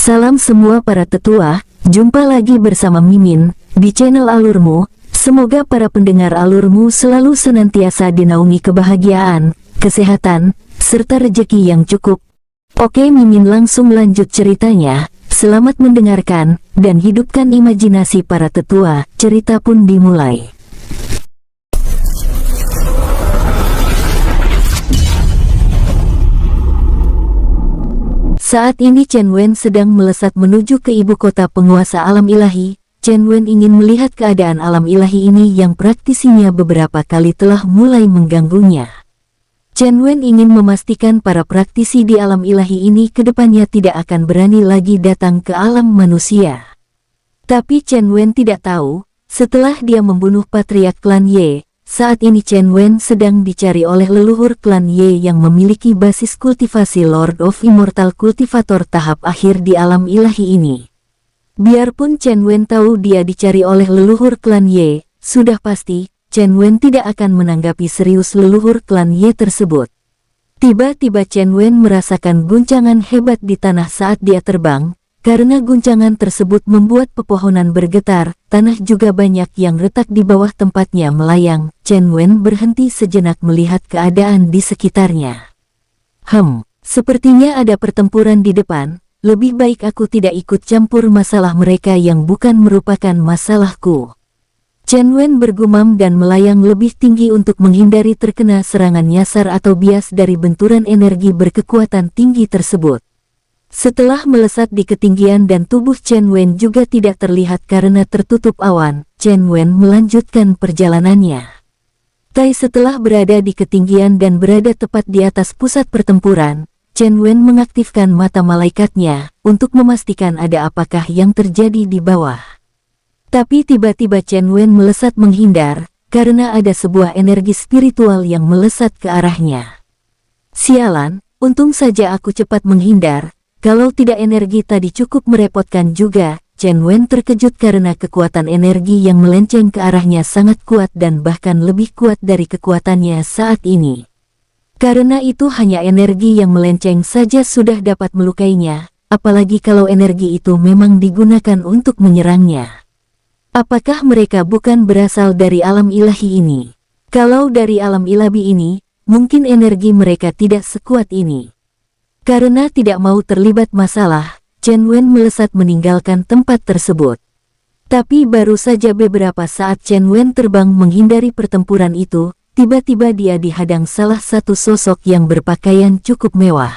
Salam semua para tetua, jumpa lagi bersama Mimin, di channel Alurmu. Semoga para pendengar Alurmu selalu senantiasa dinaungi kebahagiaan, kesehatan, serta rejeki yang cukup. Oke, Mimin langsung lanjut ceritanya. Selamat mendengarkan, dan hidupkan imajinasi para tetua. Cerita pun dimulai. Saat ini Chen Wen sedang melesat menuju ke ibu kota penguasa alam ilahi. Chen Wen ingin melihat keadaan alam ilahi ini yang praktisinya beberapa kali telah mulai mengganggunya. Chen Wen ingin memastikan para praktisi di alam ilahi ini kedepannya tidak akan berani lagi datang ke alam manusia. Tapi Chen Wen tidak tahu, setelah dia membunuh patriark klan Ye, saat ini Chen Wen sedang dicari oleh leluhur klan Ye yang memiliki basis kultivasi Lord of Immortal Cultivator tahap akhir di alam ilahi ini. Biarpun Chen Wen tahu dia dicari oleh leluhur klan Ye, sudah pasti Chen Wen tidak akan menanggapi serius leluhur klan Ye tersebut. Tiba-tiba Chen Wen merasakan guncangan hebat di tanah saat dia terbang. Karena guncangan tersebut membuat pepohonan bergetar, tanah juga banyak yang retak di bawah tempatnya melayang. Chen Wen berhenti sejenak melihat keadaan di sekitarnya. Sepertinya ada pertempuran di depan, lebih baik aku tidak ikut campur masalah mereka yang bukan merupakan masalahku. Chen Wen bergumam dan melayang lebih tinggi untuk menghindari terkena serangan nyasar atau bias dari benturan energi berkekuatan tinggi tersebut. Setelah melesat di ketinggian dan tubuh Chen Wen juga tidak terlihat karena tertutup awan, Chen Wen melanjutkan perjalanannya. Setelah berada di ketinggian dan berada tepat di atas pusat pertempuran, Chen Wen mengaktifkan mata malaikatnya untuk memastikan ada apakah yang terjadi di bawah. Tapi tiba-tiba Chen Wen melesat menghindar, karena ada sebuah energi spiritual yang melesat ke arahnya. Sialan, untung saja aku cepat menghindar. Kalau tidak energi tadi cukup merepotkan juga. Chen Wen terkejut karena kekuatan energi yang melenceng ke arahnya sangat kuat dan bahkan lebih kuat dari kekuatannya saat ini. Karena itu hanya energi yang melenceng saja sudah dapat melukainya, apalagi kalau energi itu memang digunakan untuk menyerangnya. Apakah mereka bukan berasal dari alam ilahi ini? Kalau dari alam ilahi ini, mungkin energi mereka tidak sekuat ini. Karena tidak mau terlibat masalah, Chen Wen melesat meninggalkan tempat tersebut. Tapi baru saja beberapa saat Chen Wen terbang menghindari pertempuran itu, tiba-tiba dia dihadang salah satu sosok yang berpakaian cukup mewah.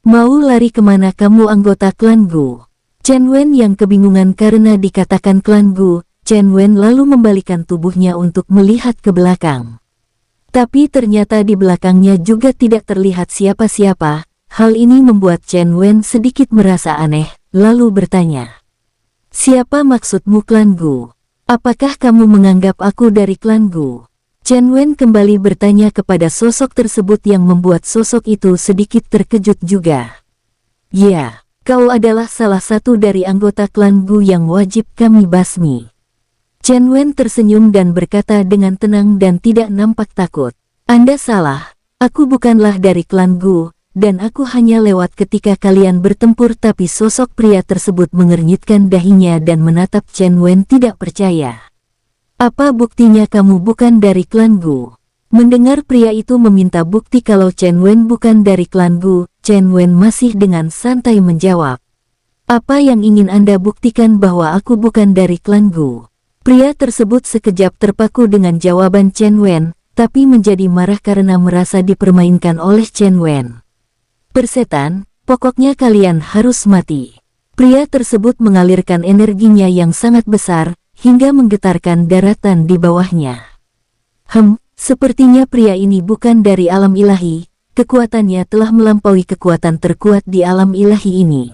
Mau lari kemana kamu anggota klan Gu? Chen Wen yang kebingungan karena dikatakan klan Gu, Chen Wen lalu membalikan tubuhnya untuk melihat ke belakang. Tapi ternyata di belakangnya juga tidak terlihat siapa-siapa. Hal ini membuat Chen Wen sedikit merasa aneh, lalu bertanya. Siapa maksudmu klan Gu? Apakah kamu menganggap aku dari klan Gu? Chen Wen kembali bertanya kepada sosok tersebut yang membuat sosok itu sedikit terkejut juga. Ya, kau adalah salah satu dari anggota klan Gu yang wajib kami basmi. Chen Wen tersenyum dan berkata dengan tenang dan tidak nampak takut. Anda salah, aku bukanlah dari klan Gu, dan aku hanya lewat ketika kalian bertempur. Tapi sosok pria tersebut mengernyitkan dahinya dan menatap Chen Wen tidak percaya. Apa buktinya kamu bukan dari klan Gu? Mendengar pria itu meminta bukti kalau Chen Wen bukan dari klan Gu, Chen Wen masih dengan santai menjawab. Apa yang ingin Anda buktikan bahwa aku bukan dari klan Gu? Pria tersebut sekejap terpaku dengan jawaban Chen Wen, tapi menjadi marah karena merasa dipermainkan oleh Chen Wen. Persetan, pokoknya kalian harus mati. Pria tersebut mengalirkan energinya yang sangat besar, hingga menggetarkan daratan di bawahnya. Sepertinya pria ini bukan dari alam ilahi, kekuatannya telah melampaui kekuatan terkuat di alam ilahi ini.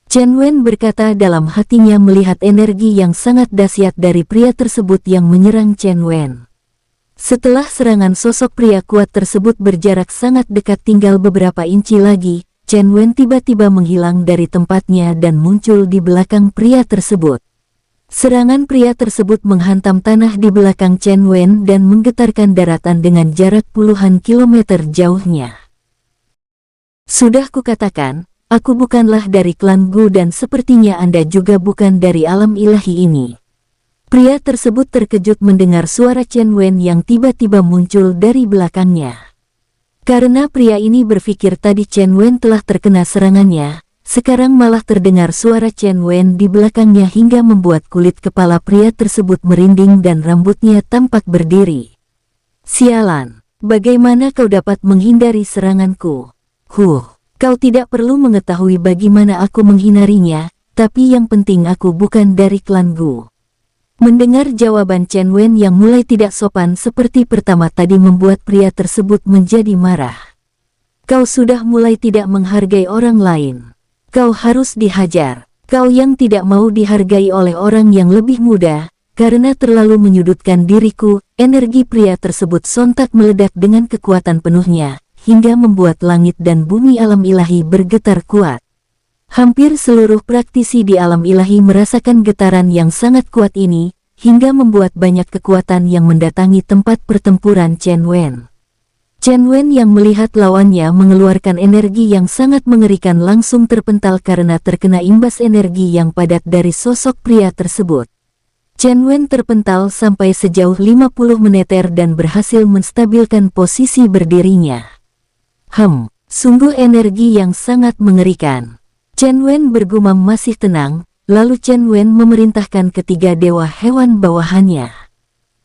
Chen Wen berkata dalam hatinya melihat energi yang sangat dahsyat dari pria tersebut yang menyerang Chen Wen. Setelah serangan sosok pria kuat tersebut berjarak sangat dekat tinggal beberapa inci lagi, Chen Wen tiba-tiba menghilang dari tempatnya dan muncul di belakang pria tersebut. Serangan pria tersebut menghantam tanah di belakang Chen Wen dan menggetarkan daratan dengan jarak puluhan kilometer jauhnya. Sudah kukatakan, Aku bukanlah dari klan Gu dan sepertinya Anda juga bukan dari alam ilahi ini. Pria tersebut terkejut mendengar suara Chen Wen yang tiba-tiba muncul dari belakangnya. Karena pria ini berpikir tadi Chen Wen telah terkena serangannya, sekarang malah terdengar suara Chen Wen di belakangnya hingga membuat kulit kepala pria tersebut merinding dan rambutnya tampak berdiri. Sialan, bagaimana kau dapat menghindari seranganku? Kau tidak perlu mengetahui bagaimana aku menghindarinya, tapi yang penting aku bukan dari klan Gu. Mendengar jawaban Chen Wen yang mulai tidak sopan seperti pertama tadi membuat pria tersebut menjadi marah. Kau sudah mulai tidak menghargai orang lain. Kau harus dihajar. Kau yang tidak mau dihargai oleh orang yang lebih muda, karena terlalu menyudutkan diriku. Energi pria tersebut sontak meledak dengan kekuatan penuhnya, hingga membuat langit dan bumi alam ilahi bergetar kuat. Hampir seluruh praktisi di alam ilahi merasakan getaran yang sangat kuat ini, hingga membuat banyak kekuatan yang mendatangi tempat pertempuran Chen Wen. Chen Wen yang melihat lawannya mengeluarkan energi yang sangat mengerikan langsung terpental karena terkena imbas energi yang padat dari sosok pria tersebut. Chen Wen terpental sampai sejauh 50 meter dan berhasil menstabilkan posisi berdirinya. Sungguh energi yang sangat mengerikan. Chen Wen bergumam masih tenang, lalu Chen Wen memerintahkan ketiga dewa hewan bawahannya.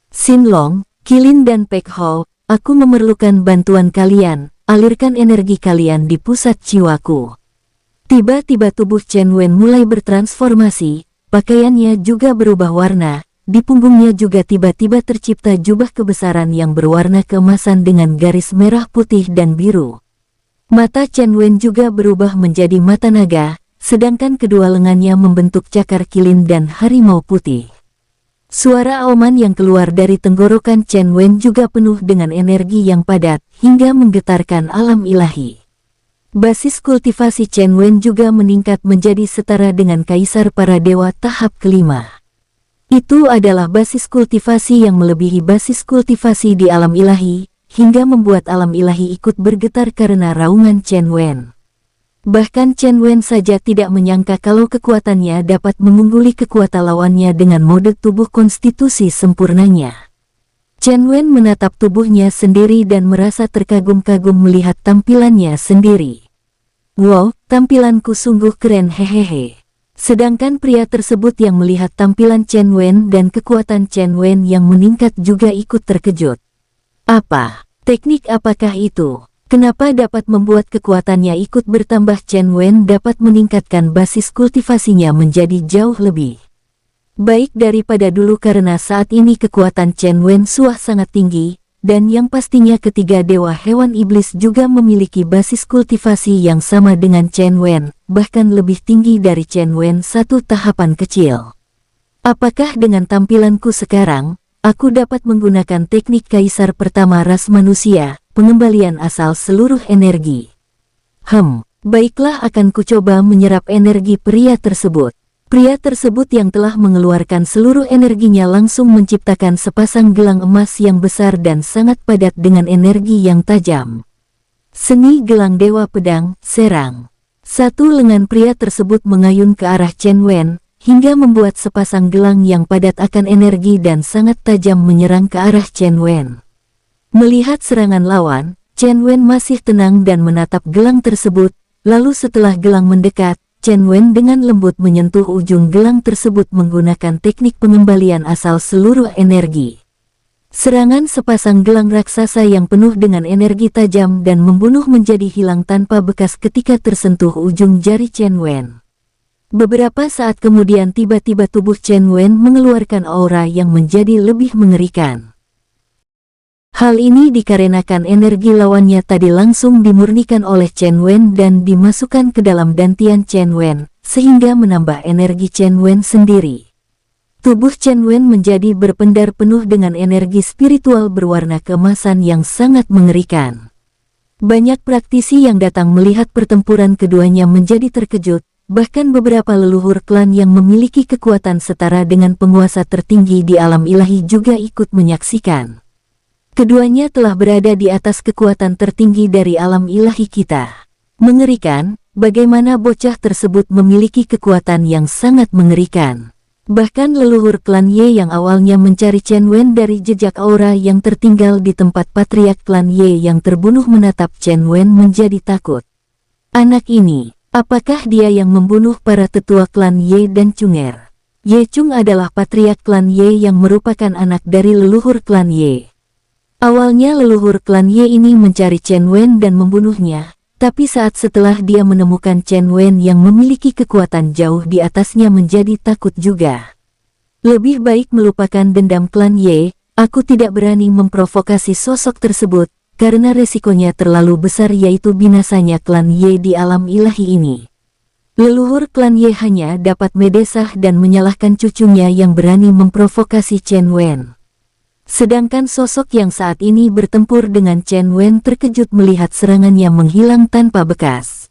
Xin Long, Qilin dan Pek Hou, aku memerlukan bantuan kalian, alirkan energi kalian di pusat jiwaku. Tiba-tiba tubuh Chen Wen mulai bertransformasi, pakaiannya juga berubah warna, di punggungnya juga tiba-tiba tercipta jubah kebesaran yang berwarna keemasan dengan garis merah putih dan biru. Mata Chen Wen juga berubah menjadi mata naga, sedangkan kedua lengannya membentuk cakar Qilin dan harimau putih. Suara auman yang keluar dari tenggorokan Chen Wen juga penuh dengan energi yang padat, hingga menggetarkan alam ilahi. Basis kultivasi Chen Wen juga meningkat menjadi setara dengan Kaisar para Dewa tahap kelima. Itu adalah basis kultivasi yang melebihi basis kultivasi di alam ilahi, hingga membuat alam ilahi ikut bergetar karena raungan Chen Wen. Bahkan Chen Wen saja tidak menyangka kalau kekuatannya dapat mengungguli kekuatan lawannya dengan mode tubuh konstitusi sempurnanya. Chen Wen menatap tubuhnya sendiri dan merasa terkagum-kagum melihat tampilannya sendiri. Wow, tampilanku sungguh keren hehehe. Sedangkan pria tersebut yang melihat tampilan Chen Wen dan kekuatan Chen Wen yang meningkat juga ikut terkejut. Apa? Teknik apakah itu? Kenapa dapat membuat kekuatannya ikut bertambah? Chen Wen dapat meningkatkan basis kultivasinya menjadi jauh lebih baik daripada dulu karena saat ini kekuatan Chen Wen suah sangat tinggi, dan yang pastinya ketiga dewa hewan iblis juga memiliki basis kultivasi yang sama dengan Chen Wen, bahkan lebih tinggi dari Chen Wen satu tahapan kecil. Apakah dengan tampilanku sekarang, aku dapat menggunakan teknik kaisar pertama ras manusia, pengembalian asal seluruh energi? Baiklah, akan kucoba menyerap energi pria tersebut. Pria tersebut yang telah mengeluarkan seluruh energinya langsung menciptakan sepasang gelang emas yang besar dan sangat padat dengan energi yang tajam. Seni gelang dewa pedang, serang. Satu lengan pria tersebut mengayun ke arah Chen Wen, hingga membuat sepasang gelang yang padat akan energi dan sangat tajam menyerang ke arah Chen Wen. Melihat serangan lawan, Chen Wen masih tenang dan menatap gelang tersebut, lalu setelah gelang mendekat, Chen Wen dengan lembut menyentuh ujung gelang tersebut menggunakan teknik pengembalian asal seluruh energi. Serangan sepasang gelang raksasa yang penuh dengan energi tajam dan membunuh menjadi hilang tanpa bekas ketika tersentuh ujung jari Chen Wen. Beberapa saat kemudian tiba-tiba tubuh Chen Wen mengeluarkan aura yang menjadi lebih mengerikan. Hal ini dikarenakan energi lawannya tadi langsung dimurnikan oleh Chen Wen dan dimasukkan ke dalam dantian Chen Wen, sehingga menambah energi Chen Wen sendiri. Tubuh Chen Wen menjadi berpendar penuh dengan energi spiritual berwarna keemasan yang sangat mengerikan. Banyak praktisi yang datang melihat pertempuran keduanya menjadi terkejut, bahkan beberapa leluhur klan yang memiliki kekuatan setara dengan penguasa tertinggi di alam ilahi juga ikut menyaksikan. Keduanya telah berada di atas kekuatan tertinggi dari alam ilahi kita. Mengerikan, bagaimana bocah tersebut memiliki kekuatan yang sangat mengerikan. Bahkan leluhur klan Ye yang awalnya mencari Chen Wen dari jejak aura yang tertinggal di tempat patriark klan Ye yang terbunuh menatap Chen Wen menjadi takut. Anak ini, apakah dia yang membunuh para tetua klan Ye dan Chunger? Ye Chung adalah patriark klan Ye yang merupakan anak dari leluhur klan Ye. Awalnya leluhur klan Ye ini mencari Chen Wen dan membunuhnya. Tapi saat setelah dia menemukan Chen Wen yang memiliki kekuatan jauh di atasnya menjadi takut juga. Lebih baik melupakan dendam klan Ye, aku tidak berani memprovokasi sosok tersebut, karena resikonya terlalu besar yaitu binasanya klan Ye di alam ilahi ini. Leluhur klan Ye hanya dapat mendesah dan menyalahkan cucunya yang berani memprovokasi Chen Wen. Sedangkan sosok yang saat ini bertempur dengan Chen Wen terkejut melihat serangannya menghilang tanpa bekas.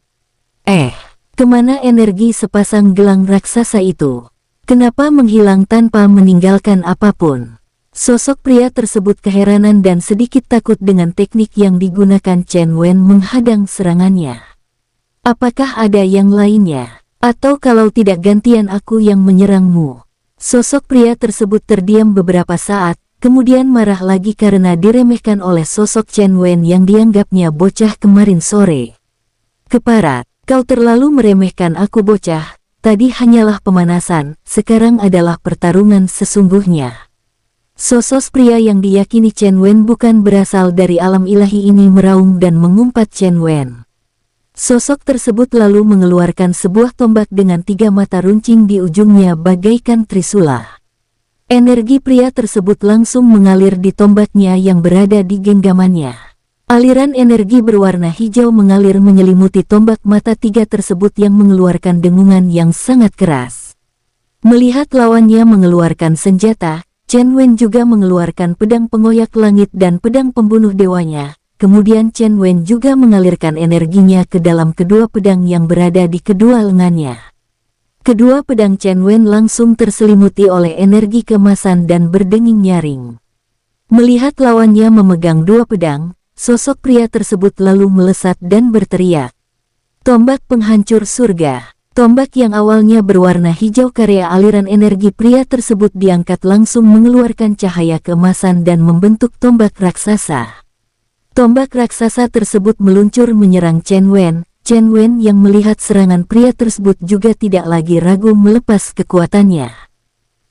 Kemana energi sepasang gelang raksasa itu? Kenapa menghilang tanpa meninggalkan apapun? Sosok pria tersebut keheranan dan sedikit takut dengan teknik yang digunakan Chen Wen menghadang serangannya. Apakah ada yang lainnya? Atau kalau tidak gantian aku yang menyerangmu? Sosok pria tersebut terdiam beberapa saat, kemudian marah lagi karena diremehkan oleh sosok Chen Wen yang dianggapnya bocah kemarin sore. Keparat, kau terlalu meremehkan aku bocah, tadi hanyalah pemanasan, sekarang adalah pertarungan sesungguhnya. Sosok pria yang diyakini Chen Wen bukan berasal dari alam ilahi ini meraung dan mengumpat Chen Wen. Sosok tersebut lalu mengeluarkan sebuah tombak dengan 3 mata runcing di ujungnya bagaikan trisula. Energi pria tersebut langsung mengalir di tombaknya yang berada di genggamannya. Aliran energi berwarna hijau mengalir menyelimuti tombak mata 3 tersebut yang mengeluarkan dengungan yang sangat keras. Melihat lawannya mengeluarkan senjata, Chen Wen juga mengeluarkan pedang pengoyak langit dan pedang pembunuh dewanya. Kemudian Chen Wen juga mengalirkan energinya ke dalam kedua pedang yang berada di kedua lengannya. Kedua pedang Chen Wen langsung terselimuti oleh energi kemasan dan berdenging nyaring. Melihat lawannya memegang 2 pedang, sosok pria tersebut lalu melesat dan berteriak. Tombak penghancur surga. Tombak yang awalnya berwarna hijau karya aliran energi pria tersebut diangkat langsung mengeluarkan cahaya kemasan dan membentuk tombak raksasa. Tombak raksasa tersebut meluncur menyerang Chen Wen. Chen Wen yang melihat serangan pria tersebut juga tidak lagi ragu melepas kekuatannya.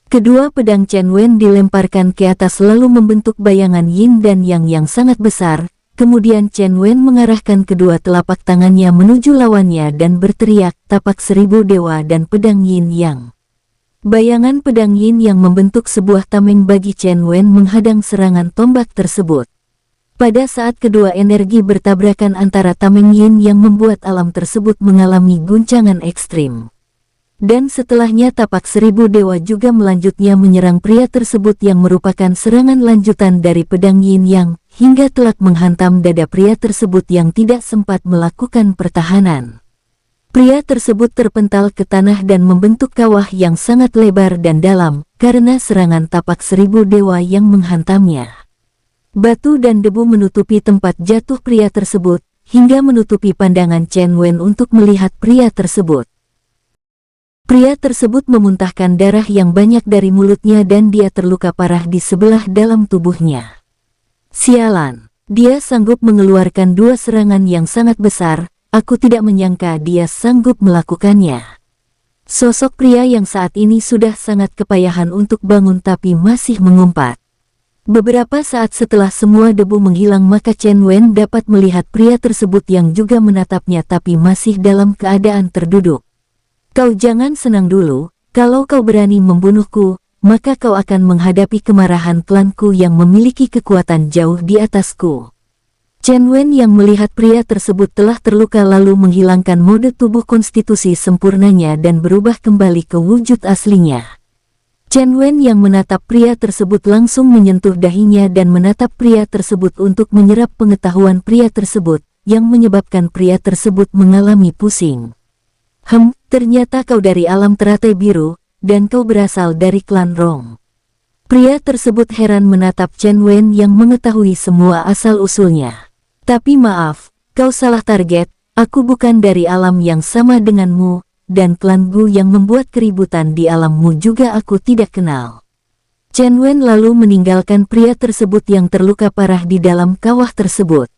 Kedua pedang Chen Wen dilemparkan ke atas lalu membentuk bayangan yin dan yang sangat besar. Kemudian Chen Wen mengarahkan kedua telapak tangannya menuju lawannya dan berteriak, tapak 1000 dewa dan pedang yin yang. Bayangan pedang yin yang membentuk sebuah tameng bagi Chen Wen menghadang serangan tombak tersebut. Pada saat kedua energi bertabrakan antara tameng yin yang membuat alam tersebut mengalami guncangan ekstrim. Dan setelahnya tapak 1000 dewa juga melanjutnya menyerang pria tersebut yang merupakan serangan lanjutan dari pedang yin yang, hingga telak menghantam dada pria tersebut yang tidak sempat melakukan pertahanan. Pria tersebut terpental ke tanah dan membentuk kawah yang sangat lebar dan dalam, karena serangan tapak 1000 dewa yang menghantamnya. Batu dan debu menutupi tempat jatuh pria tersebut, hingga menutupi pandangan Chen Wen untuk melihat pria tersebut. Pria tersebut memuntahkan darah yang banyak dari mulutnya dan dia terluka parah di sebelah dalam tubuhnya. Sialan, dia sanggup mengeluarkan 2 serangan yang sangat besar, aku tidak menyangka dia sanggup melakukannya. Sosok pria yang saat ini sudah sangat kepayahan untuk bangun tapi masih mengumpat. Beberapa saat setelah semua debu menghilang maka Chen Wen dapat melihat pria tersebut yang juga menatapnya tapi masih dalam keadaan terduduk. Kau jangan senang dulu, kalau kau berani membunuhku, maka kau akan menghadapi kemarahan klanku yang memiliki kekuatan jauh di atasku. Chen Wen yang melihat pria tersebut telah terluka lalu menghilangkan mode tubuh konstitusi sempurnanya dan berubah kembali ke wujud aslinya. Chen Wen yang menatap pria tersebut langsung menyentuh dahinya dan menatap pria tersebut untuk menyerap pengetahuan pria tersebut, yang menyebabkan pria tersebut mengalami pusing. Ternyata kau dari alam teratai biru, dan kau berasal dari klan Rong. Pria tersebut heran menatap Chen Wen yang mengetahui semua asal-usulnya. Tapi maaf, kau salah target, Aku bukan dari alam yang sama denganmu, dan klan Gu yang membuat keributan di alammu juga aku tidak kenal. Chen Wen lalu meninggalkan pria tersebut yang terluka parah di dalam kawah tersebut.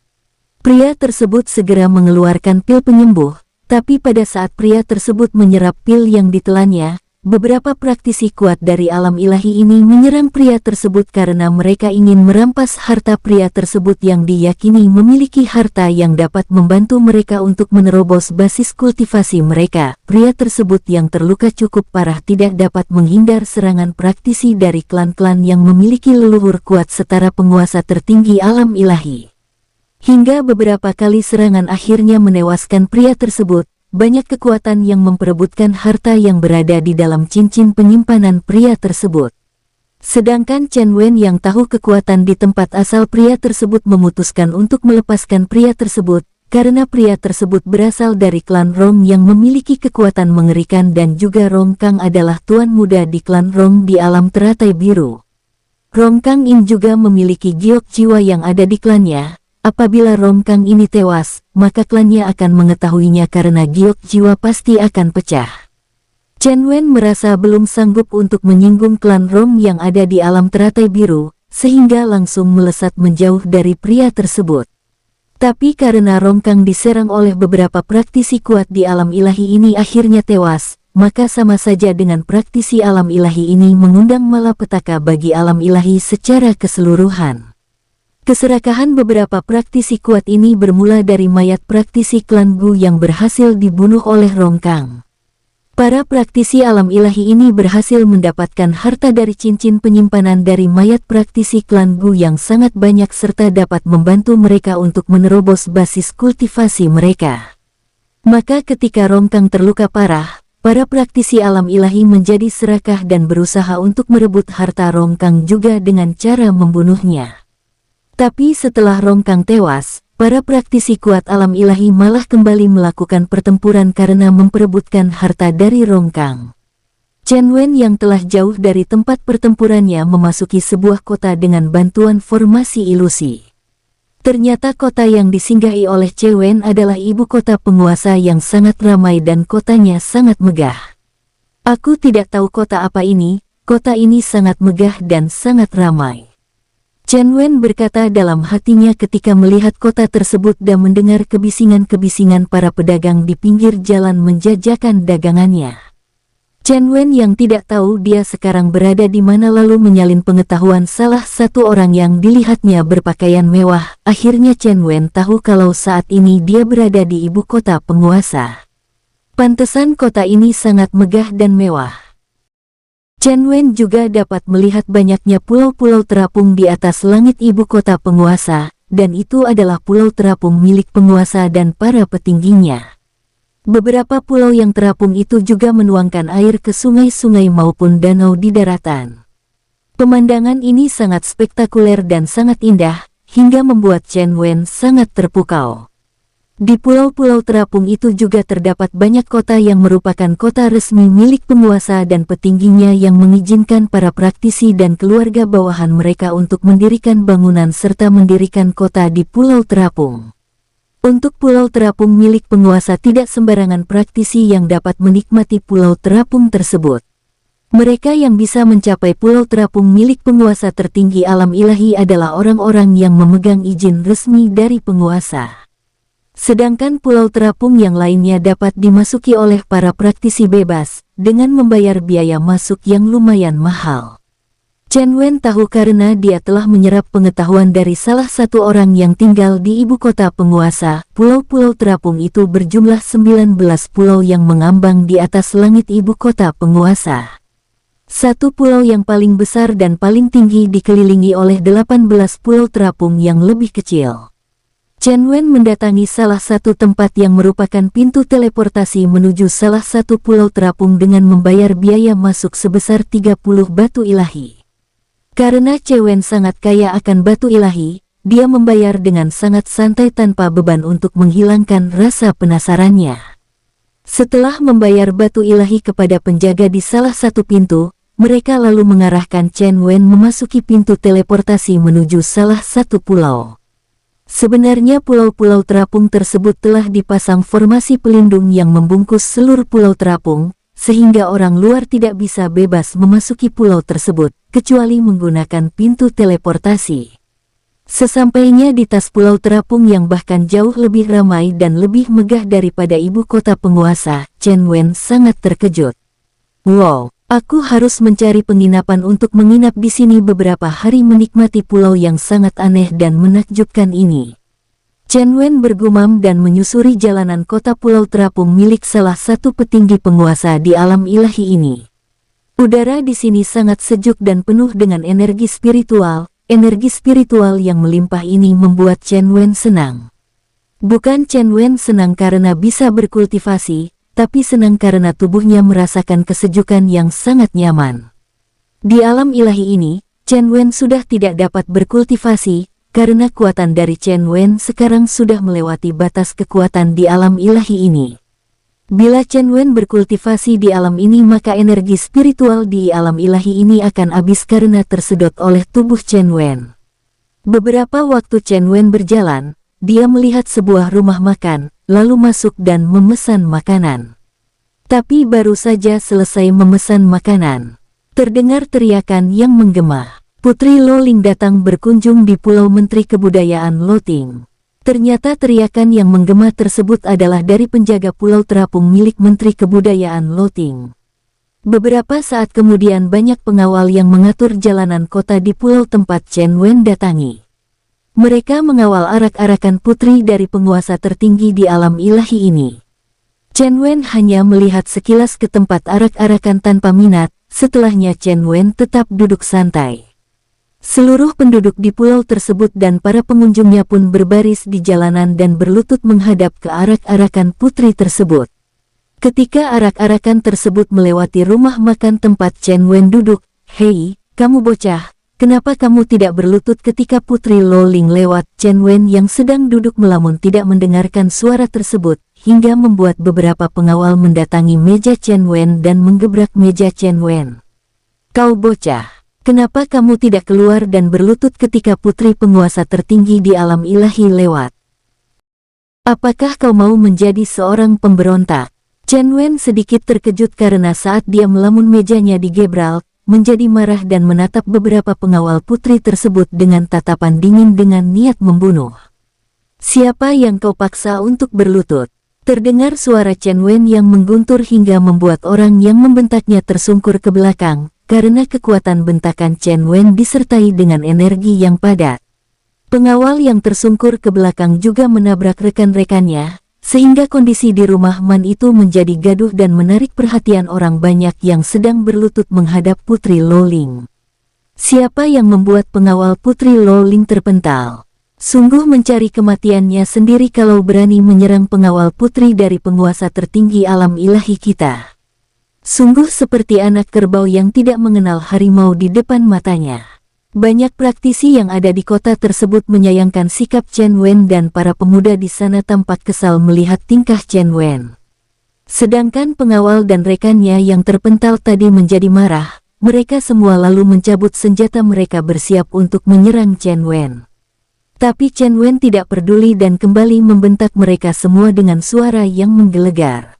Pria tersebut segera mengeluarkan pil penyembuh, tapi pada saat pria tersebut menyerap pil yang ditelannya, beberapa praktisi kuat dari alam ilahi ini menyerang pria tersebut karena mereka ingin merampas harta pria tersebut yang diyakini memiliki harta yang dapat membantu mereka untuk menerobos basis kultivasi mereka. Pria tersebut yang terluka cukup parah tidak dapat menghindar serangan praktisi dari klan-klan yang memiliki leluhur kuat setara penguasa tertinggi alam ilahi. Hingga beberapa kali serangan akhirnya menewaskan pria tersebut. Banyak kekuatan yang memperebutkan harta yang berada di dalam cincin penyimpanan pria tersebut. Sedangkan Chen Wen yang tahu kekuatan di tempat asal pria tersebut memutuskan untuk melepaskan pria tersebut, karena pria tersebut berasal dari klan Rong yang memiliki kekuatan mengerikan dan juga Rong Kang adalah tuan muda di klan Rong di alam teratai biru. Rong Kang ini juga memiliki giok jiwa yang ada di klannya. Apabila Rong Kang ini tewas, maka klannya akan mengetahuinya karena giok jiwa pasti akan pecah. Chen Wen merasa belum sanggup untuk menyinggung klan Rong yang ada di alam teratai biru, sehingga langsung melesat menjauh dari pria tersebut. Tapi karena Rong Kang diserang oleh beberapa praktisi kuat di alam ilahi ini akhirnya tewas, maka sama saja dengan praktisi alam ilahi ini mengundang malapetaka bagi alam ilahi secara keseluruhan. Keserakahan beberapa praktisi kuat ini bermula dari mayat praktisi klan Gu yang berhasil dibunuh oleh Rong Kang. Para praktisi alam ilahi ini berhasil mendapatkan harta dari cincin penyimpanan dari mayat praktisi klan Gu yang sangat banyak serta dapat membantu mereka untuk menerobos basis kultivasi mereka. Maka ketika Rong Kang terluka parah, para praktisi alam ilahi menjadi serakah dan berusaha untuk merebut harta Rong Kang juga dengan cara membunuhnya. Tapi setelah Rong Kang tewas, para praktisi kuat alam ilahi malah kembali melakukan pertempuran karena memperebutkan harta dari Rong Kang. Chen Wen yang telah jauh dari tempat pertempurannya memasuki sebuah kota dengan bantuan formasi ilusi. Ternyata kota yang disinggahi oleh Chen Wen adalah ibu kota penguasa yang sangat ramai dan kotanya sangat megah. Aku tidak tahu kota apa ini, kota ini sangat megah dan sangat ramai. Chen Wen berkata dalam hatinya ketika melihat kota tersebut dan mendengar kebisingan-kebisingan para pedagang di pinggir jalan menjajakan dagangannya. Chen Wen yang tidak tahu dia sekarang berada di mana lalu menyalin pengetahuan salah satu orang yang dilihatnya berpakaian mewah. Akhirnya Chen Wen tahu kalau saat ini dia berada di ibu kota penguasa. Pantesan kota ini sangat megah dan mewah. Chen Wen juga dapat melihat banyaknya pulau-pulau terapung di atas langit ibu kota penguasa, dan itu adalah pulau terapung milik penguasa dan para petingginya. Beberapa pulau yang terapung itu juga menuangkan air ke sungai-sungai maupun danau di daratan. Pemandangan ini sangat spektakuler dan sangat indah, hingga membuat Chen Wen sangat terpukau. Di pulau-pulau terapung itu juga terdapat banyak kota yang merupakan kota resmi milik penguasa dan petingginya yang mengizinkan para praktisi dan keluarga bawahan mereka untuk mendirikan bangunan serta mendirikan kota di pulau terapung. Untuk pulau terapung milik penguasa tidak sembarangan praktisi yang dapat menikmati pulau terapung tersebut. Mereka yang bisa mencapai pulau terapung milik penguasa tertinggi alam ilahi adalah orang-orang yang memegang izin resmi dari penguasa. Sedangkan pulau terapung yang lainnya dapat dimasuki oleh para praktisi bebas, dengan membayar biaya masuk yang lumayan mahal. Chen Wen tahu karena dia telah menyerap pengetahuan dari salah satu orang yang tinggal di ibu kota penguasa. Pulau-pulau terapung itu berjumlah 19 pulau yang mengambang di atas langit ibu kota penguasa. Satu pulau yang paling besar dan paling tinggi dikelilingi oleh 18 pulau terapung yang lebih kecil. Chen Wen mendatangi salah satu tempat yang merupakan pintu teleportasi menuju salah satu pulau terapung dengan membayar biaya masuk sebesar 30 batu ilahi. Karena Chen Wen sangat kaya akan batu ilahi, dia membayar dengan sangat santai tanpa beban untuk menghilangkan rasa penasarannya. Setelah membayar batu ilahi kepada penjaga di salah satu pintu, mereka lalu mengarahkan Chen Wen memasuki pintu teleportasi menuju salah satu pulau. Sebenarnya pulau-pulau terapung tersebut telah dipasang formasi pelindung yang membungkus seluruh pulau terapung, sehingga orang luar tidak bisa bebas memasuki pulau tersebut, kecuali menggunakan pintu teleportasi. Sesampainya di tas pulau terapung yang bahkan jauh lebih ramai dan lebih megah daripada ibu kota penguasa, Chen Wen sangat terkejut. Wow, aku harus mencari penginapan untuk menginap di sini beberapa hari menikmati pulau yang sangat aneh dan menakjubkan ini. Chen Wen bergumam dan menyusuri jalanan kota pulau terapung milik salah satu petinggi penguasa di alam ilahi ini. Udara di sini sangat sejuk dan penuh dengan energi spiritual. Energi spiritual yang melimpah ini membuat Chen Wen senang. Bukan Chen Wen senang karena bisa berkultivasi, tapi senang karena tubuhnya merasakan kesejukan yang sangat nyaman. Di alam ilahi ini, Chen Wen sudah tidak dapat berkultivasi, karena kekuatan dari Chen Wen sekarang sudah melewati batas kekuatan di alam ilahi ini. Bila Chen Wen berkultivasi di alam ini, maka energi spiritual di alam ilahi ini akan habis karena tersedot oleh tubuh Chen Wen. Beberapa waktu Chen Wen berjalan, dia melihat sebuah rumah makan, lalu masuk dan memesan makanan. Tapi baru saja selesai memesan makanan, terdengar teriakan yang menggema. Putri Lo Ling datang berkunjung di Pulau Menteri Kebudayaan Lo Ting. Ternyata teriakan yang menggema tersebut adalah dari penjaga pulau terapung milik Menteri Kebudayaan Lo Ting. Beberapa saat kemudian banyak pengawal yang mengatur jalanan kota di pulau tempat Chen Wen datangi. Mereka mengawal arak-arakan putri dari penguasa tertinggi di alam ilahi ini. Chen Wen hanya melihat sekilas ke tempat arak-arakan tanpa minat, setelahnya Chen Wen tetap duduk santai. Seluruh penduduk di pulau tersebut dan para pengunjungnya pun berbaris di jalanan dan berlutut menghadap ke arak-arakan putri tersebut. Ketika arak-arakan tersebut melewati rumah makan tempat Chen Wen duduk, "Hei, kamu bocah, kenapa kamu tidak berlutut ketika Putri Lo Ling lewat?" Chen Wen yang sedang duduk melamun tidak mendengarkan suara tersebut, hingga membuat beberapa pengawal mendatangi meja Chen Wen dan menggebrak meja Chen Wen. "Kau bocah, kenapa kamu tidak keluar dan berlutut ketika putri penguasa tertinggi di alam ilahi lewat? Apakah kau mau menjadi seorang pemberontak?" Chen Wen sedikit terkejut karena saat dia melamun mejanya digebrak, menjadi marah dan menatap beberapa pengawal putri tersebut dengan tatapan dingin dengan niat membunuh. "Siapa yang kau paksa untuk berlutut?" Terdengar suara Chen Wen yang mengguntur hingga membuat orang yang membentaknya tersungkur ke belakang. Karena kekuatan bentakan Chen Wen disertai dengan energi yang padat. Pengawal yang tersungkur ke belakang juga menabrak rekan-rekannya, sehingga kondisi di rumah Man itu menjadi gaduh dan menarik perhatian orang banyak yang sedang berlutut menghadap Putri Lo Ling. Siapa yang membuat pengawal Putri Lo Ling terpental? Sungguh mencari kematiannya sendiri kalau berani menyerang pengawal putri dari penguasa tertinggi alam ilahi kita. Sungguh seperti anak kerbau yang tidak mengenal harimau di depan matanya. Banyak praktisi yang ada di kota tersebut menyayangkan sikap Chen Wen dan para pemuda di sana tampak kesal melihat tingkah Chen Wen. Sedangkan pengawal dan rekannya yang terpental tadi menjadi marah, mereka semua lalu mencabut senjata mereka bersiap untuk menyerang Chen Wen. Tapi Chen Wen tidak peduli dan kembali membentak mereka semua dengan suara yang menggelegar.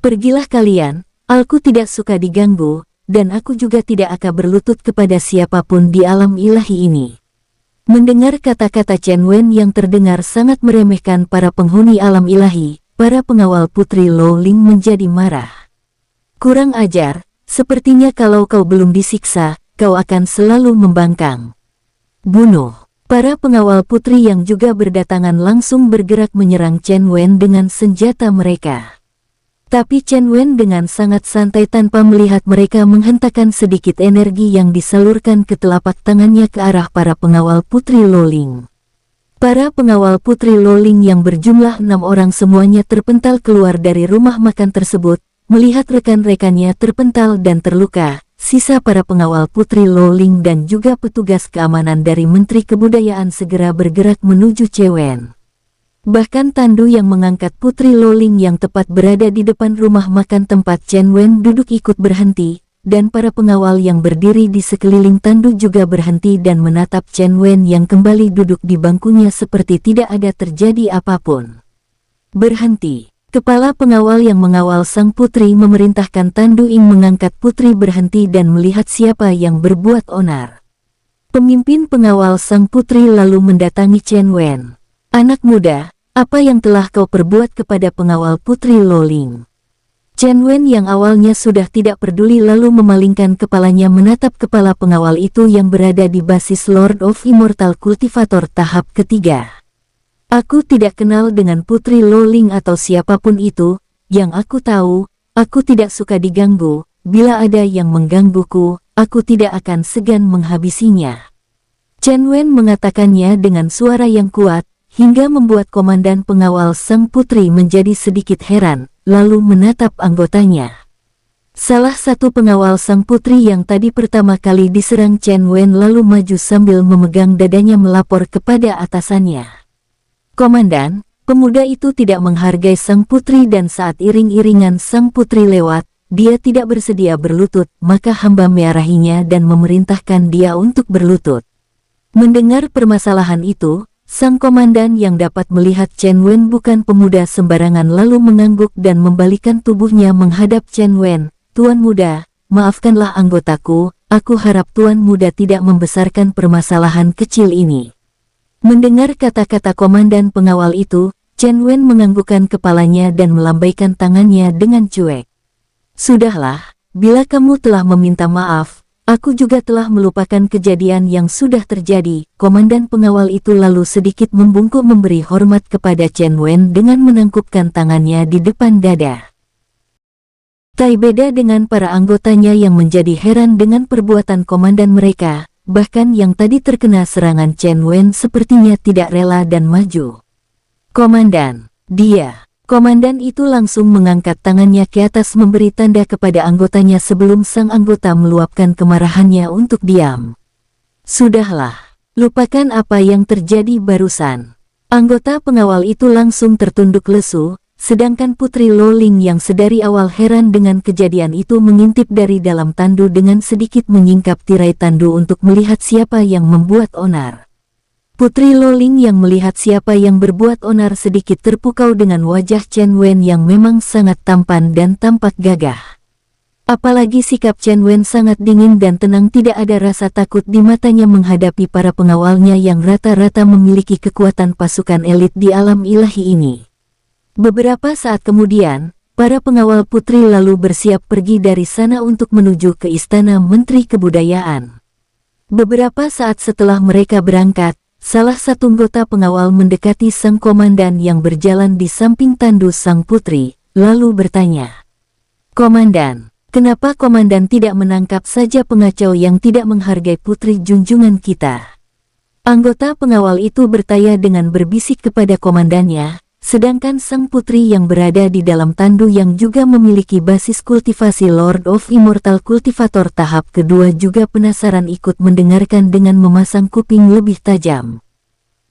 "Pergilah kalian. Aku tidak suka diganggu, dan aku juga tidak akan berlutut kepada siapapun di alam ilahi ini." Mendengar kata-kata Chen Wen yang terdengar sangat meremehkan para penghuni alam ilahi, para pengawal Putri Lo Ling menjadi marah. "Kurang ajar, sepertinya kalau kau belum disiksa, kau akan selalu membangkang. Bunuh!" Para pengawal putri yang juga berdatangan langsung bergerak menyerang Chen Wen dengan senjata mereka. Tapi Chen Wen dengan sangat santai tanpa melihat mereka menghentakkan sedikit energi yang disalurkan ke telapak tangannya ke arah para pengawal Putri Lo Ling. Para pengawal Putri Lo Ling yang berjumlah 6 orang semuanya terpental keluar dari rumah makan tersebut, melihat rekan-rekannya terpental dan terluka. Sisa para pengawal Putri Lo Ling dan juga petugas keamanan dari Menteri Kebudayaan segera bergerak menuju Chen Wen. Bahkan tandu yang mengangkat Putri Lo Ling yang tepat berada di depan rumah makan tempat Chen Wen duduk ikut berhenti, dan para pengawal yang berdiri di sekeliling tandu juga berhenti dan menatap Chen Wen yang kembali duduk di bangkunya seperti tidak ada terjadi apapun. Berhenti. Kepala pengawal yang mengawal sang putri memerintahkan Tandu Ing mengangkat putri berhenti dan melihat siapa yang berbuat onar. Pemimpin pengawal sang putri lalu mendatangi Chen Wen. Anak muda, apa yang telah kau perbuat kepada pengawal putri Loling? Chen Wen yang awalnya sudah tidak peduli lalu memalingkan kepalanya menatap kepala pengawal itu yang berada di basis Lord of Immortal Cultivator tahap ketiga. Aku tidak kenal dengan Putri Loling atau siapapun itu, yang aku tahu, aku tidak suka diganggu, bila ada yang menggangguku, aku tidak akan segan menghabisinya. Chen Wen mengatakannya dengan suara yang kuat, hingga membuat komandan pengawal sang putri menjadi sedikit heran, lalu menatap anggotanya. Salah satu pengawal sang putri yang tadi pertama kali diserang Chen Wen lalu maju sambil memegang dadanya melapor kepada atasannya. Komandan, pemuda itu tidak menghargai sang putri dan saat iring-iringan sang putri lewat, dia tidak bersedia berlutut, maka hamba mearahinya dan memerintahkan dia untuk berlutut. Mendengar permasalahan itu, sang komandan yang dapat melihat Chen Wen bukan pemuda sembarangan lalu mengangguk dan membalikan tubuhnya menghadap Chen Wen. Tuan muda, maafkanlah anggotaku, aku harap tuan muda tidak membesarkan permasalahan kecil ini. Mendengar kata-kata komandan pengawal itu, Chen Wen menganggukkan kepalanya dan melambaikan tangannya dengan cuek. Sudahlah, bila kamu telah meminta maaf, aku juga telah melupakan kejadian yang sudah terjadi. Komandan pengawal itu lalu sedikit membungkuk memberi hormat kepada Chen Wen dengan menangkupkan tangannya di depan dada. Tak beda dengan para anggotanya yang menjadi heran dengan perbuatan komandan mereka, bahkan yang tadi terkena serangan Chen Wen sepertinya tidak rela dan maju. Komandan, dia. Komandan itu langsung mengangkat tangannya ke atas memberi tanda kepada anggotanya sebelum sang anggota meluapkan kemarahannya untuk diam. Sudahlah, lupakan apa yang terjadi barusan. Anggota pengawal itu langsung tertunduk lesu, sedangkan Putri Loling yang sedari awal heran dengan kejadian itu mengintip dari dalam tandu dengan sedikit menyingkap tirai tandu untuk melihat siapa yang membuat onar. Putri Loling yang melihat siapa yang berbuat onar sedikit terpukau dengan wajah Chen Wen yang memang sangat tampan dan tampak gagah. Apalagi sikap Chen Wen sangat dingin dan tenang, tidak ada rasa takut di matanya menghadapi para pengawalnya yang rata-rata memiliki kekuatan pasukan elit di alam ilahi ini. Beberapa saat kemudian, para pengawal putri lalu bersiap pergi dari sana untuk menuju ke Istana Menteri Kebudayaan. Beberapa saat setelah mereka berangkat, salah satu anggota pengawal mendekati sang komandan yang berjalan di samping tandu sang putri, lalu bertanya, "Komandan, kenapa komandan tidak menangkap saja pengacau yang tidak menghargai putri junjungan kita?" Anggota pengawal itu bertanya dengan berbisik kepada komandannya, sedangkan sang putri yang berada di dalam tandu yang juga memiliki basis kultivasi Lord of Immortal Cultivator tahap kedua juga penasaran ikut mendengarkan dengan memasang kuping lebih tajam.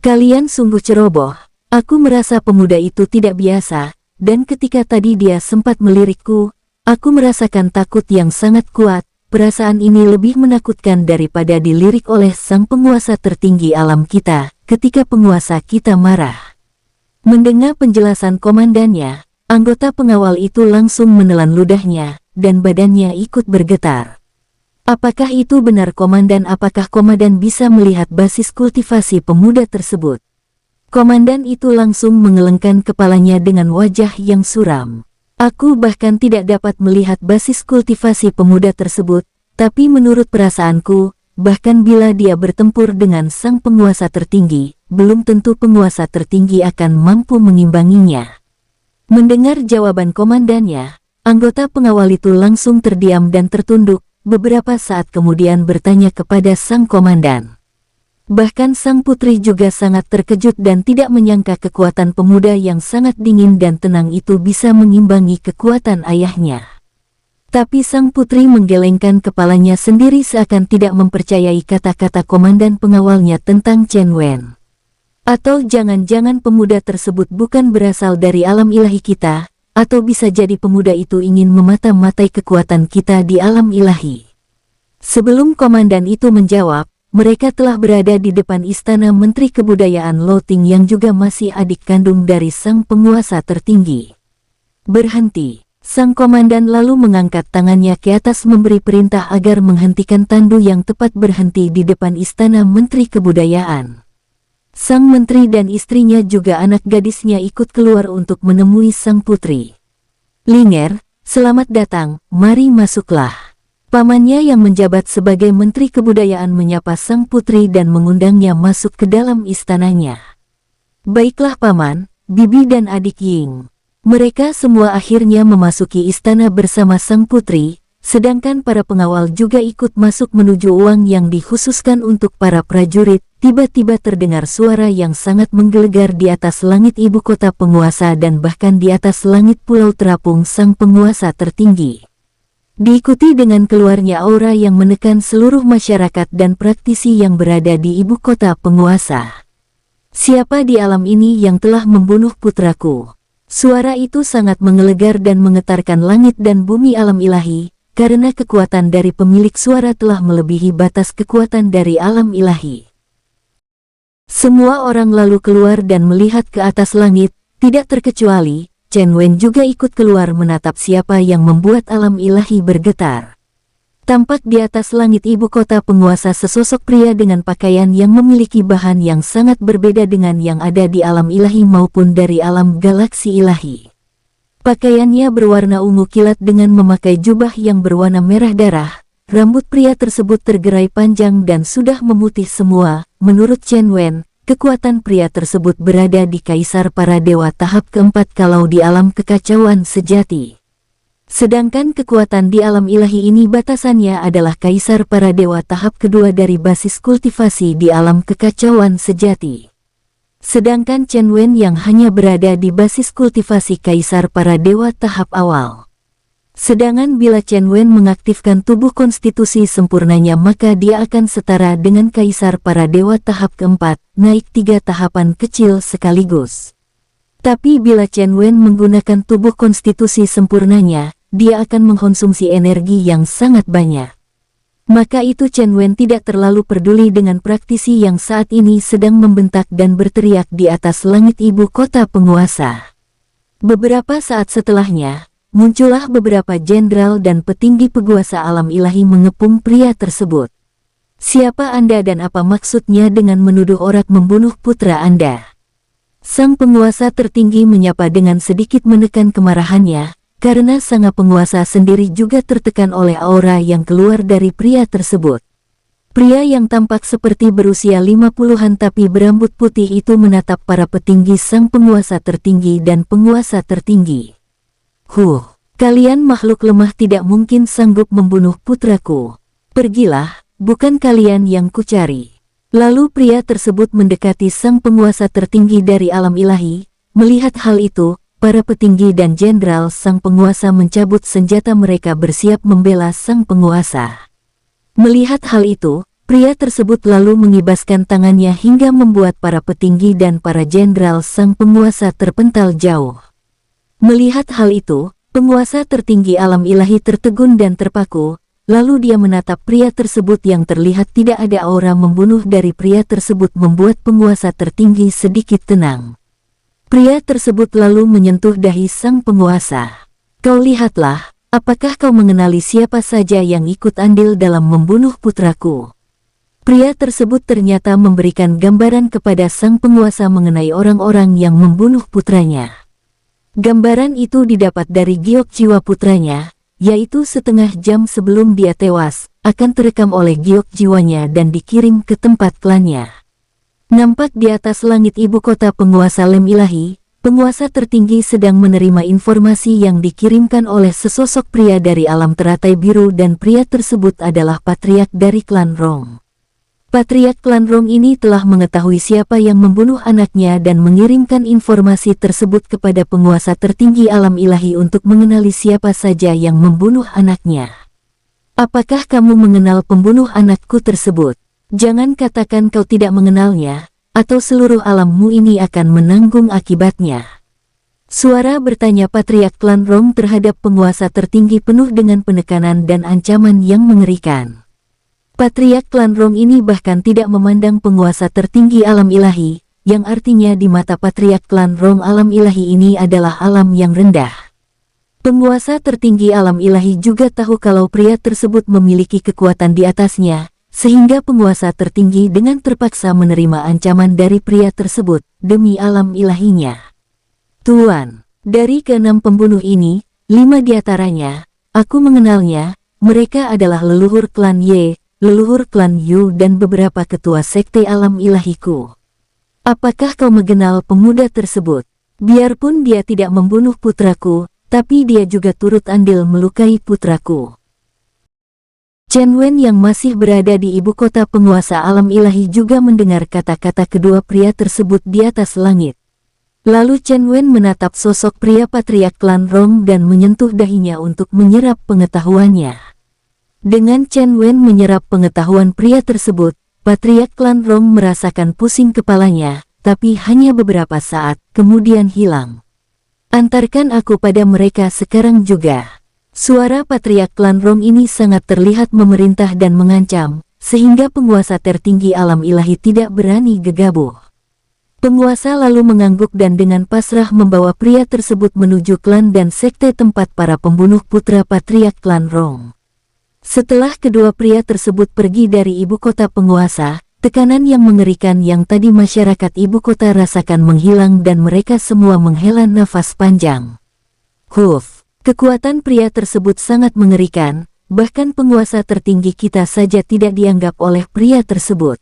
Kalian sungguh ceroboh, aku merasa pemuda itu tidak biasa, dan ketika tadi dia sempat melirikku, aku merasakan takut yang sangat kuat. Perasaan ini lebih menakutkan daripada dilirik oleh sang penguasa tertinggi alam kita, ketika penguasa kita marah. Mendengar penjelasan komandannya, anggota pengawal itu langsung menelan ludahnya, dan badannya ikut bergetar. Apakah itu benar komandan? Apakah komandan bisa melihat basis kultivasi pemuda tersebut? Komandan itu langsung mengelengkan kepalanya dengan wajah yang suram. Aku bahkan tidak dapat melihat basis kultivasi pemuda tersebut, tapi menurut perasaanku, bahkan bila dia bertempur dengan sang penguasa tertinggi, belum tentu penguasa tertinggi akan mampu mengimbanginya. Mendengar jawaban komandannya, anggota pengawal itu langsung terdiam dan tertunduk, beberapa saat kemudian bertanya kepada sang komandan. Bahkan sang putri juga sangat terkejut dan tidak menyangka kekuatan pemuda yang sangat dingin dan tenang itu bisa mengimbangi kekuatan ayahnya. Tapi sang putri menggelengkan kepalanya sendiri seakan tidak mempercayai kata-kata komandan pengawalnya tentang Chen Wen. Atau jangan-jangan pemuda tersebut bukan berasal dari alam ilahi kita, atau bisa jadi pemuda itu ingin memata-matai kekuatan kita di alam ilahi. Sebelum komandan itu menjawab, mereka telah berada di depan istana Menteri Kebudayaan Loting yang juga masih adik kandung dari sang penguasa tertinggi. Berhenti. Sang komandan lalu mengangkat tangannya ke atas memberi perintah agar menghentikan tandu yang tepat berhenti di depan istana Menteri Kebudayaan. Sang menteri dan istrinya juga anak gadisnya ikut keluar untuk menemui sang putri. "Linger, selamat datang, mari masuklah." Pamannya yang menjabat sebagai Menteri Kebudayaan menyapa sang putri dan mengundangnya masuk ke dalam istananya. "Baiklah paman, bibi dan adik Ying." Mereka semua akhirnya memasuki istana bersama sang putri, sedangkan para pengawal juga ikut masuk menuju uang yang dikhususkan untuk para prajurit. Tiba-tiba terdengar suara yang sangat menggelegar di atas langit ibu kota penguasa dan bahkan di atas langit pulau terapung sang penguasa tertinggi. Diikuti dengan keluarnya aura yang menekan seluruh masyarakat dan praktisi yang berada di ibu kota penguasa. "Siapa di alam ini yang telah membunuh putraku?" Suara itu sangat menggelegar dan menggetarkan langit dan bumi alam ilahi, karena kekuatan dari pemilik suara telah melebihi batas kekuatan dari alam ilahi. Semua orang lalu keluar dan melihat ke atas langit, tidak terkecuali, Chen Wen juga ikut keluar menatap siapa yang membuat alam ilahi bergetar. Tampak di atas langit ibu kota penguasa sesosok pria dengan pakaian yang memiliki bahan yang sangat berbeda dengan yang ada di alam ilahi maupun dari alam galaksi ilahi. Pakaiannya berwarna ungu kilat dengan memakai jubah yang berwarna merah darah. Rambut pria tersebut tergerai panjang dan sudah memutih semua. Menurut Chen Wen, kekuatan pria tersebut berada di kaisar para dewa tahap keempat kalau di alam kekacauan sejati. Sedangkan kekuatan di alam ilahi ini batasannya adalah kaisar para dewa tahap kedua dari basis kultivasi di alam kekacauan sejati. Sedangkan Chen Wen yang hanya berada di basis kultivasi kaisar para dewa tahap awal. Sedangkan bila Chen Wen mengaktifkan tubuh konstitusi sempurnanya maka dia akan setara dengan kaisar para dewa tahap keempat, naik 3 tahapan kecil sekaligus. Tapi bila Chen Wen menggunakan tubuh konstitusi sempurnanya, dia akan mengkonsumsi energi yang sangat banyak. Maka itu Chen Wen tidak terlalu peduli dengan praktisi yang saat ini sedang membentak dan berteriak di atas langit ibu kota penguasa. Beberapa saat setelahnya, muncullah beberapa jenderal dan petinggi penguasa alam ilahi mengepung pria tersebut. "Siapa Anda dan apa maksudnya dengan menuduh orang membunuh putra Anda?" Sang penguasa tertinggi menyapa dengan sedikit menekan kemarahannya, karena sang penguasa sendiri juga tertekan oleh aura yang keluar dari pria tersebut. Pria yang tampak seperti berusia 50-an tapi berambut putih itu menatap para petinggi sang penguasa tertinggi dan penguasa tertinggi. Kalian makhluk lemah tidak mungkin sanggup membunuh putraku. Pergilah, bukan kalian yang kucari." Lalu pria tersebut mendekati sang penguasa tertinggi dari alam ilahi. Melihat hal itu, para petinggi dan jenderal sang penguasa mencabut senjata mereka bersiap membela sang penguasa. Melihat hal itu, pria tersebut lalu mengibaskan tangannya hingga membuat para petinggi dan para jenderal sang penguasa terpental jauh. Melihat hal itu, penguasa tertinggi alam ilahi tertegun dan terpaku, lalu dia menatap pria tersebut yang terlihat tidak ada aura membunuh dari pria tersebut membuat penguasa tertinggi sedikit tenang. Pria tersebut lalu menyentuh dahi sang penguasa. "Kau lihatlah, apakah kau mengenali siapa saja yang ikut andil dalam membunuh putraku?" Pria tersebut ternyata memberikan gambaran kepada sang penguasa mengenai orang-orang yang membunuh putranya. Gambaran itu didapat dari giok jiwa putranya, yaitu setengah jam sebelum dia tewas, akan terekam oleh giok jiwanya dan dikirim ke tempat klannya. Nampak di atas langit ibu kota penguasa lem ilahi, penguasa tertinggi sedang menerima informasi yang dikirimkan oleh sesosok pria dari alam teratai biru dan pria tersebut adalah patriark dari klan Rong. Patriark klan Rong ini telah mengetahui siapa yang membunuh anaknya dan mengirimkan informasi tersebut kepada penguasa tertinggi alam ilahi untuk mengenali siapa saja yang membunuh anaknya. "Apakah kamu mengenal pembunuh anakku tersebut? Jangan katakan kau tidak mengenalnya, atau seluruh alammu ini akan menanggung akibatnya." Suara bertanya Patriark Klan Rong terhadap penguasa tertinggi penuh dengan penekanan dan ancaman yang mengerikan. Patriark Klan Rong ini bahkan tidak memandang penguasa tertinggi alam ilahi, yang artinya di mata Patriark Klan Rong alam ilahi ini adalah alam yang rendah. Penguasa tertinggi alam ilahi juga tahu kalau pria tersebut memiliki kekuatan di atasnya, sehingga penguasa tertinggi dengan terpaksa menerima ancaman dari pria tersebut demi alam ilahinya. Tuan, dari keenam pembunuh ini, 5 diantaranya, aku mengenalnya, mereka adalah leluhur klan Ye, leluhur klan Yu dan beberapa ketua sekte alam ilahiku. Apakah kau mengenal pemuda tersebut? Biarpun dia tidak membunuh putraku, tapi dia juga turut andil melukai putraku. Chen Wen yang masih berada di ibu kota penguasa alam ilahi juga mendengar kata-kata kedua pria tersebut di atas langit. Lalu Chen Wen menatap sosok pria Patriark Klan Rong dan menyentuh dahinya untuk menyerap pengetahuannya. Dengan Chen Wen menyerap pengetahuan pria tersebut, Patriark Klan Rong merasakan pusing kepalanya, tapi hanya beberapa saat, kemudian hilang. Antarkan aku pada mereka sekarang juga. Suara Patriark Klan Rong ini sangat terlihat memerintah dan mengancam, sehingga penguasa tertinggi alam ilahi tidak berani gegabah. Penguasa lalu mengangguk dan dengan pasrah membawa pria tersebut menuju klan dan sekte tempat para pembunuh putra Patriark Klan Rong. Setelah kedua pria tersebut pergi dari ibu kota penguasa, tekanan yang mengerikan yang tadi masyarakat ibu kota rasakan menghilang dan mereka semua menghela nafas panjang. Kekuatan pria tersebut sangat mengerikan, bahkan penguasa tertinggi kita saja tidak dianggap oleh pria tersebut.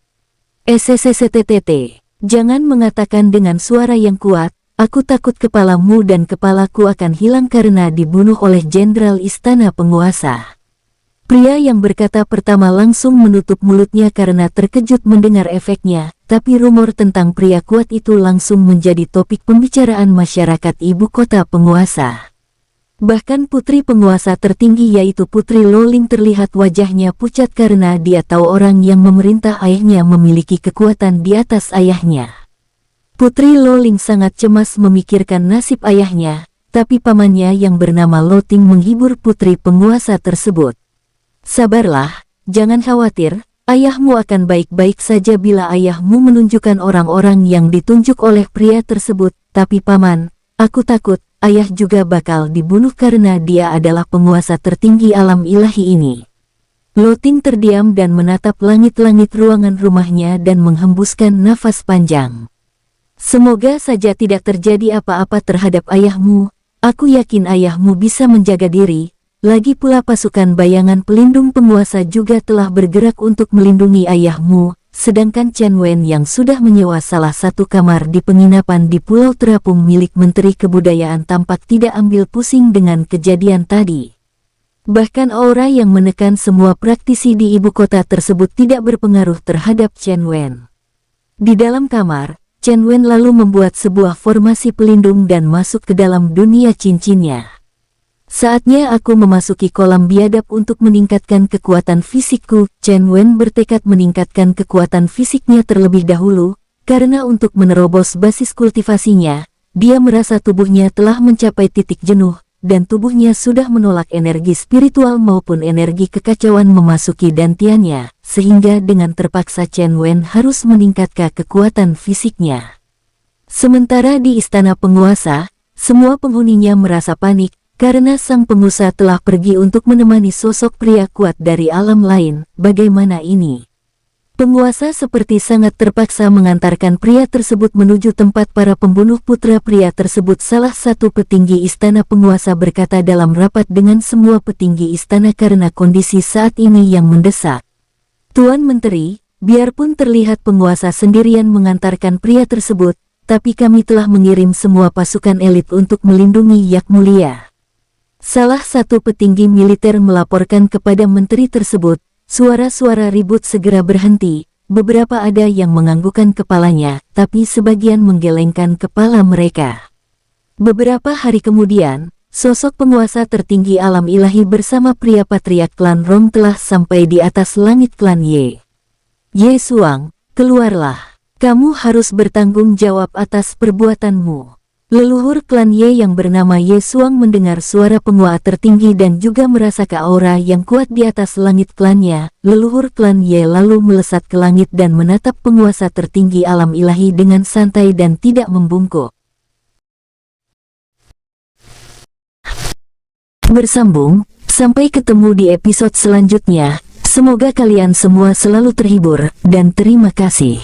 SSSTTT. Jangan mengatakan dengan suara yang kuat, aku takut kepalamu dan kepalaku akan hilang karena dibunuh oleh jenderal istana penguasa. Pria yang berkata pertama langsung menutup mulutnya karena terkejut mendengar efeknya, tapi rumor tentang pria kuat itu langsung menjadi topik pembicaraan masyarakat ibu kota penguasa. Bahkan putri penguasa tertinggi yaitu Putri Lo Ling terlihat wajahnya pucat karena dia tahu orang yang memerintah ayahnya memiliki kekuatan di atas ayahnya. Putri Lo Ling sangat cemas memikirkan nasib ayahnya, tapi pamannya yang bernama Lo Ting menghibur putri penguasa tersebut. Sabarlah, jangan khawatir, ayahmu akan baik-baik saja bila ayahmu menunjukkan orang-orang yang ditunjuk oleh pria tersebut, tapi paman, aku takut ayah juga bakal dibunuh karena dia adalah penguasa tertinggi alam ilahi ini. Lo Ting terdiam dan menatap langit-langit ruangan rumahnya dan menghembuskan nafas panjang. Semoga saja tidak terjadi apa-apa terhadap ayahmu, aku yakin ayahmu bisa menjaga diri, lagi pula pasukan bayangan pelindung penguasa juga telah bergerak untuk melindungi ayahmu. Sedangkan Chen Wen yang sudah menyewa salah satu kamar di penginapan di Pulau Terapung milik Menteri Kebudayaan tampak tidak ambil pusing dengan kejadian tadi. Bahkan aura yang menekan semua praktisi di ibu kota tersebut tidak berpengaruh terhadap Chen Wen. Di dalam kamar, Chen Wen lalu membuat sebuah formasi pelindung dan masuk ke dalam dunia cincinnya. Saatnya aku memasuki kolam biadab untuk meningkatkan kekuatan fisikku. Chen Wen bertekad meningkatkan kekuatan fisiknya terlebih dahulu, karena untuk menerobos basis kultivasinya, dia merasa tubuhnya telah mencapai titik jenuh, dan tubuhnya sudah menolak energi spiritual maupun energi kekacauan memasuki dantiannya, sehingga dengan terpaksa Chen Wen harus meningkatkan kekuatan fisiknya. Sementara di istana penguasa, semua penghuninya merasa panik, karena sang penguasa telah pergi untuk menemani sosok pria kuat dari alam lain. Bagaimana ini? Penguasa seperti sangat terpaksa mengantarkan pria tersebut menuju tempat para pembunuh putra pria tersebut. Salah satu petinggi istana penguasa berkata dalam rapat dengan semua petinggi istana karena kondisi saat ini yang mendesak. Tuan Menteri, biarpun terlihat penguasa sendirian mengantarkan pria tersebut, tapi kami telah mengirim semua pasukan elit untuk melindungi Yak Mulia. Salah satu petinggi militer melaporkan kepada menteri tersebut. Suara-suara ribut segera berhenti, beberapa ada yang menganggukkan kepalanya, tapi sebagian menggelengkan kepala mereka. Beberapa hari kemudian, sosok penguasa tertinggi alam ilahi bersama pria Patriark Klan Rong telah sampai di atas langit klan Ye. Ye Suang, keluarlah. Kamu harus bertanggung jawab atas perbuatanmu. Leluhur klan Ye yang bernama Ye Suang mendengar suara penguasa tertinggi dan juga merasakan aura yang kuat di atas langit klannya. Leluhur klan Ye lalu melesat ke langit dan menatap penguasa tertinggi alam ilahi dengan santai dan tidak membungkuk. Bersambung, sampai ketemu di episode selanjutnya. Semoga kalian semua selalu terhibur, dan terima kasih.